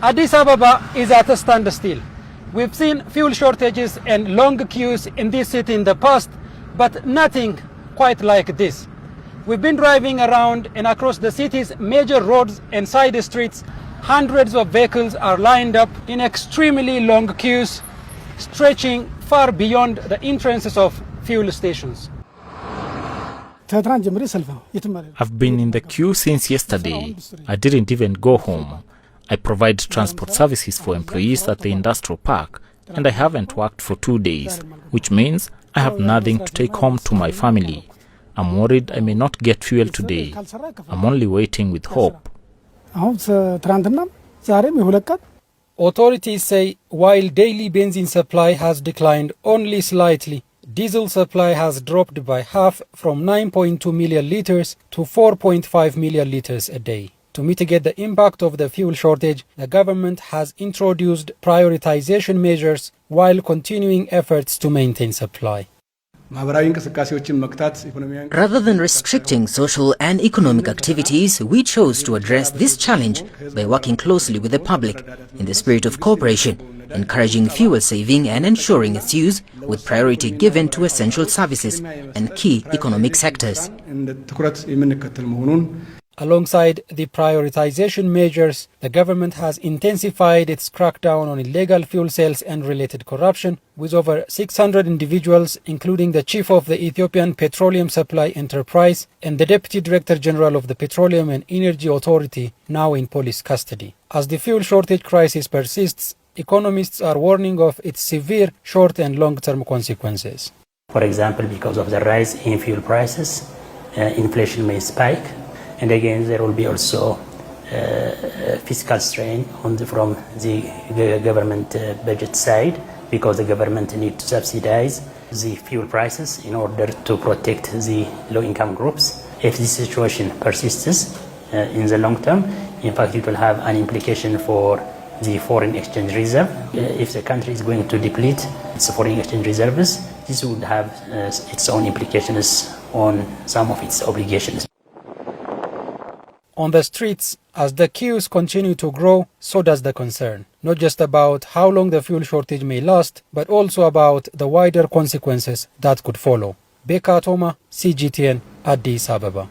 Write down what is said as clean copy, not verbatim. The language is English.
Addis Ababa is at a standstill. We've seen fuel shortages and long queues in this city in the past, but nothing quite like this. We've been driving around and across the city's major roads and side streets. Hundreds of vehicles are lined up in extremely long queues, stretching far beyond the entrances of fuel stations. I've been in the queue since yesterday. I didn't even go home. I provide transport services for employees at the industrial park, and I haven't worked for 2 days, which means I have nothing to take home to my family. I'm worried I may not get fuel today. I'm only waiting with hope. Authorities say while daily benzene supply has declined only slightly, diesel supply has dropped by half from 9.2 million liters to 4.5 million liters a day. To mitigate the impact of the fuel shortage, the government has introduced prioritization measures while continuing efforts to maintain supply. Rather than restricting social and economic activities, we chose to address this challenge by working closely with the public in the spirit of cooperation, encouraging fuel saving and ensuring its use with priority given to essential services and key economic sectors. Alongside the prioritization measures, the government has intensified its crackdown on illegal fuel sales and related corruption, with over 600 individuals, including the chief of the Ethiopian Petroleum Supply Enterprise and the Deputy Director General of the Petroleum and Energy Authority, now in police custody. As the fuel shortage crisis persists, economists are warning of its severe short and long-term consequences. For example, because of the rise in fuel prices, inflation may spike. And again, there will be also fiscal strain from the government budget side, because the government needs to subsidize the fuel prices in order to protect the low-income groups. If this situation persists in the long term, in fact, it will have an implication for the foreign exchange reserve. If the country is going to deplete its foreign exchange reserves, this would have its own implications on some of its obligations. On the streets, as the queues continue to grow, so does the concern, not just about how long the fuel shortage may last, but also about the wider consequences that could follow. Beka Toma, CGTN, Addis Ababa.